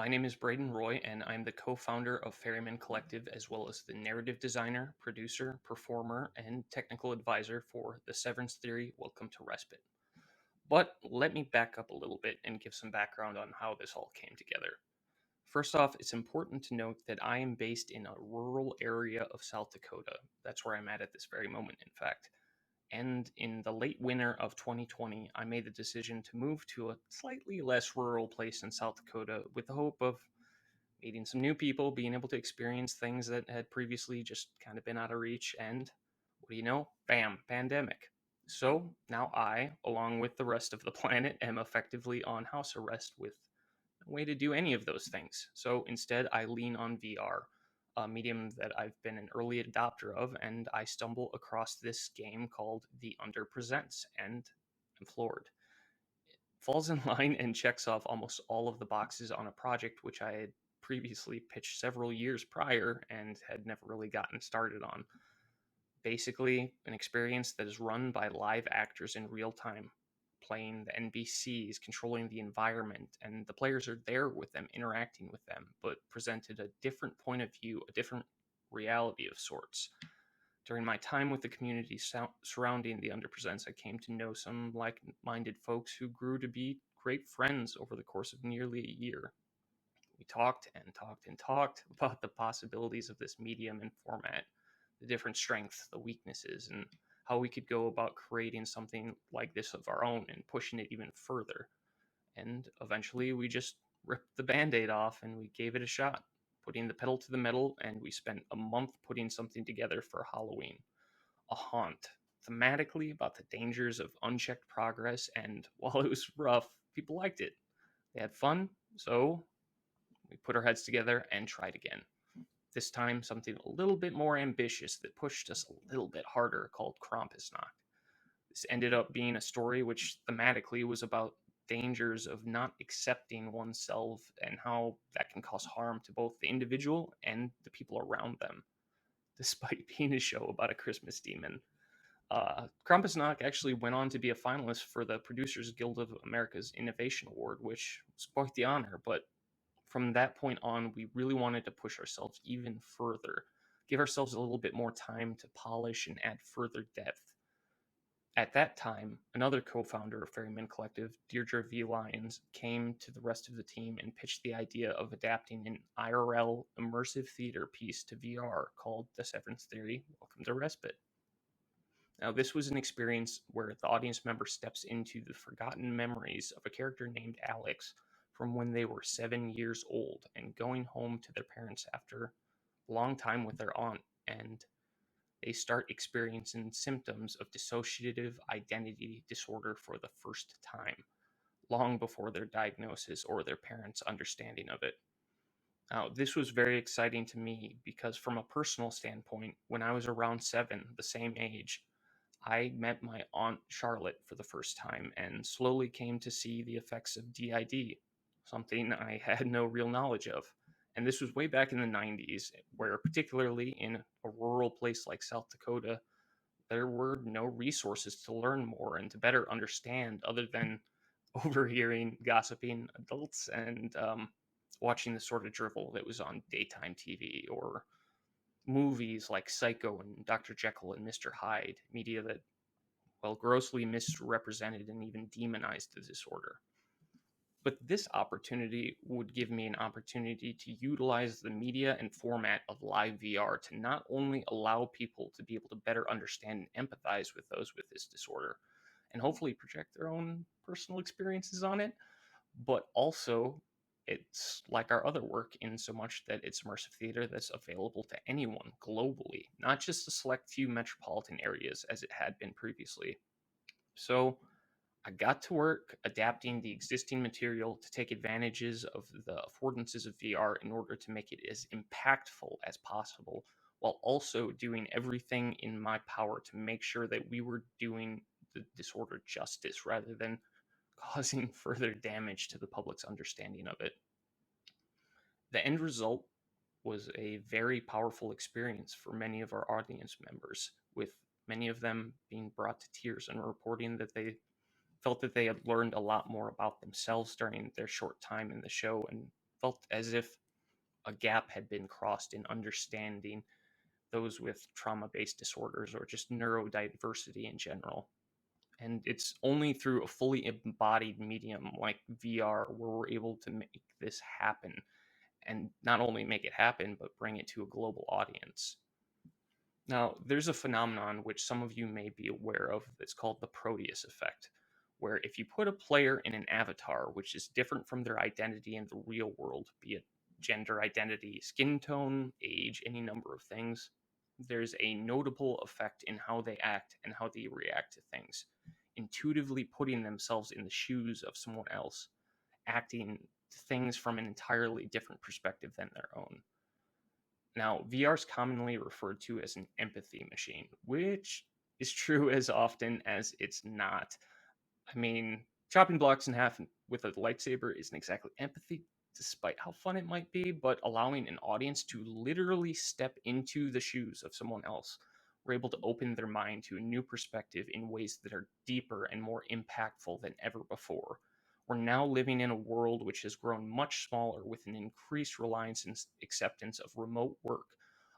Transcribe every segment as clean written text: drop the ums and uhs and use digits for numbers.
My name is Braden Roy, and I'm the co founder of Ferryman Collective, as well as the narrative designer, producer, performer, and technical advisor for The Severance Theory Welcome to Respite. But let me back up a little bit and give some background on how this all came together. First off, it's important to note that I am based in a rural area of South Dakota. That's where I'm at this very moment, in fact. And in the late winter of 2020, I made the decision to move to a slightly less rural place in South Dakota with the hope of meeting some new people, being able to experience things that had previously just kind of been out of reach. And what do you know? Bam, pandemic. So now I, along with the rest of the planet, am effectively on house arrest with no way to do any of those things. So instead, I lean on VR, a medium that I've been an early adopter of, and I stumble across this game called The Under Presents, and I'm floored. It falls in line and checks off almost all of the boxes on a project which I had previously pitched several years prior and had never really gotten started on. Basically, an experience that is run by live actors in real time, playing the NPCs, controlling the environment, and the players are there with them, interacting with them, but presented a different point of view, a different reality of sorts. During my time with the community surrounding the Underpresents, I came to know some like minded folks who grew to be great friends over the course of nearly a year. We talked and talked and talked about the possibilities of this medium and format, the different strengths, the weaknesses, and how we could go about creating something like this of our own and pushing it even further. And eventually we just ripped the band aid off and we gave it a shot, putting the pedal to the metal, and we spent a month putting something together for Halloween. A haunt, thematically about the dangers of unchecked progress, and while it was rough, people liked it. They had fun, so we put our heads together and tried again. This time, something a little bit more ambitious that pushed us a little bit harder called Krampusnacht. This ended up being a story which thematically was about dangers of not accepting oneself and how that can cause harm to both the individual and the people around them, despite being a show about a Christmas demon. Krampusnacht actually went on to be a finalist for the Producers Guild of America's Innovation Award, which was quite the honor, but from that point on, we really wanted to push ourselves even further, give ourselves a little bit more time to polish and add further depth. At that time, another co-founder of Ferryman Collective, Deirdre V. Lyons, came to the rest of the team and pitched the idea of adapting an IRL immersive theater piece to VR called The Severance Theory Welcome to Respite. Now, this was an experience where the audience member steps into the forgotten memories of a character named Alex from when they were 7 years old and going home to their parents after a long time with their aunt, and they start experiencing symptoms of dissociative identity disorder for the first time, long before their diagnosis or their parents' understanding of it. Now, this was very exciting to me because, from a personal standpoint, when I was around 7, the same age, I met my Aunt Charlotte for the first time and slowly came to see the effects of DID, something I had no real knowledge of. And this was way back in the 90s, where, particularly in a rural place like South Dakota, there were no resources to learn more and to better understand other than overhearing gossiping adults and watching the sort of drivel that was on daytime TV, or movies like Psycho and Dr. Jekyll and Mr. Hyde, media that, well, grossly misrepresented and even demonized the disorder. But this opportunity would give me an opportunity to utilize the media and format of live VR to not only allow people to be able to better understand and empathize with those with this disorder and hopefully project their own personal experiences on it, but also it's like our other work in so much that it's immersive theater that's available to anyone globally, not just a select few metropolitan areas as it had been previously. So I got to work adapting the existing material to take advantages of the affordances of VR in order to make it as impactful as possible, while also doing everything in my power to make sure that we were doing the disorder justice rather than causing further damage to the public's understanding of it. The end result was a very powerful experience for many of our audience members, with many of them being brought to tears and reporting that they felt that they had learned a lot more about themselves during their short time in the show and felt as if a gap had been crossed in understanding those with trauma-based disorders or just neurodiversity in general. And it's only through a fully embodied medium like VR where we're able to make this happen, and not only make it happen, but bring it to a global audience. Now, there's a phenomenon which some of you may be aware of that's called the Proteus effect, where if you put a player in an avatar which is different from their identity in the real world, be it gender identity, skin tone, age, any number of things, there's a notable effect in how they act and how they react to things, intuitively putting themselves in the shoes of someone else, acting things from an entirely different perspective than their own. Now, VR is commonly referred to as an empathy machine, which is true as often as it's not. I mean, chopping blocks in half with a lightsaber isn't exactly empathy, despite how fun it might be, but allowing an audience to literally step into the shoes of someone else, we're able to open their mind to a new perspective in ways that are deeper and more impactful than ever before. We're now living in a world which has grown much smaller with an increased reliance and acceptance of remote work,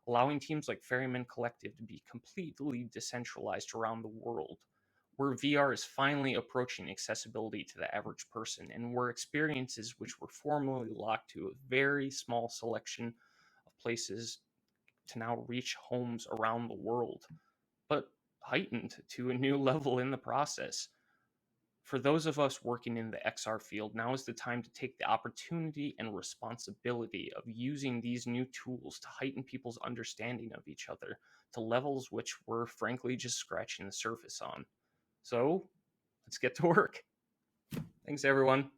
allowing teams like Ferryman Collective to be completely decentralized around the world, where VR is finally approaching accessibility to the average person, and where experiences which were formerly locked to a very small selection of places to now reach homes around the world, but heightened to a new level in the process. For those of us working in the XR field, now is the time to take the opportunity and responsibility of using these new tools to heighten people's understanding of each other to levels which we're frankly just scratching the surface on. So, let's get to work. Thanks, everyone.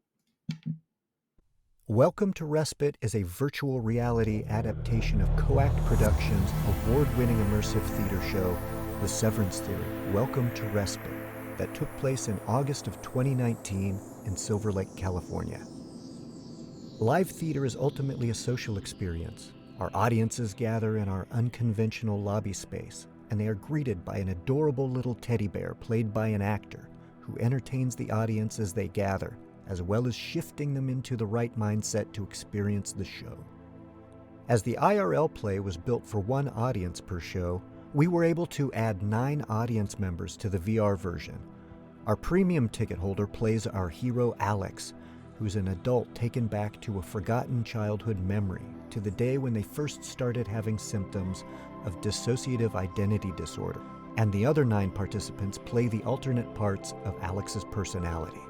Welcome to Respite is a virtual reality adaptation of Coact Productions' award-winning immersive theater show, The Severance Theory, Welcome to Respite, that took place in August of 2019 in Silver Lake, California. Live theater is ultimately a social experience. Our audiences gather in our unconventional lobby space, and they are greeted by an adorable little teddy bear played by an actor who entertains the audience as they gather, as well as shifting them into the right mindset to experience the show. As the IRL play was built for one audience per show, we were able to add 9 audience members to the VR version. Our premium ticket holder plays our hero Alex, who's an adult taken back to a forgotten childhood memory, to the day when they first started having symptoms of dissociative identity disorder. And the other 9 participants play the alternate parts of Alex's personality.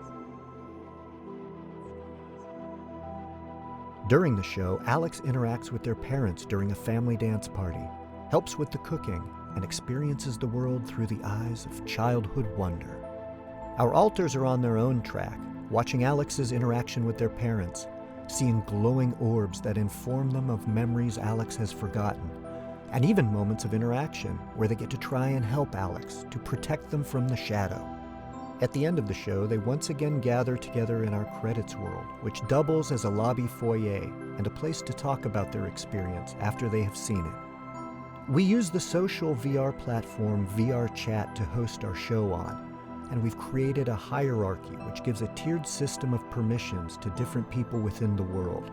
During the show, Alex interacts with their parents during a family dance party, helps with the cooking, and experiences the world through the eyes of childhood wonder. Our alters are on their own track, watching Alex's interaction with their parents, seeing glowing orbs that inform them of memories Alex has forgotten, and even moments of interaction where they get to try and help Alex to protect them from the shadow. At the end of the show, they once again gather together in our credits world, which doubles as a lobby foyer and a place to talk about their experience after they have seen it. We use the social VR platform VR Chat to host our show on, and we've created a hierarchy which gives a tiered system of permissions to different people within the world.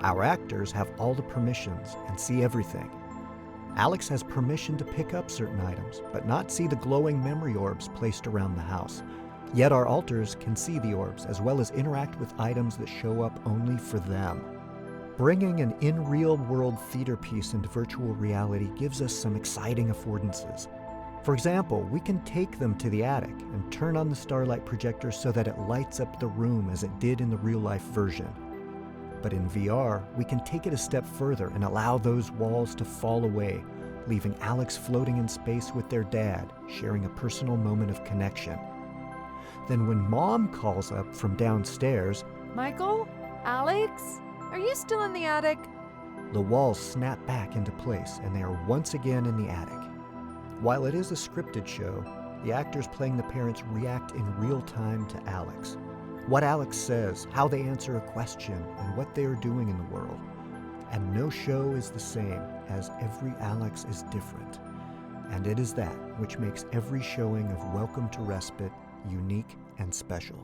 Our actors have all the permissions and see everything. Alex has permission to pick up certain items, but not see the glowing memory orbs placed around the house. Yet our alters can see the orbs, as well as interact with items that show up only for them. Bringing an in-real-world theater piece into virtual reality gives us some exciting affordances. For example, we can take them to the attic and turn on the starlight projector so that it lights up the room as it did in the real-life version. But in VR, we can take it a step further and allow those walls to fall away, leaving Alex floating in space with their dad, sharing a personal moment of connection. Then when Mom calls up from downstairs, Michael? Alex? Are you still in the attic? the walls snap back into place and they are once again in the attic. While it is a scripted show, the actors playing the parents react in real time to Alex. What Alex says, how they answer a question, and what they are doing in the world. And no show is the same, as every Alex is different. And it is that which makes every showing of Welcome to Respite unique and special.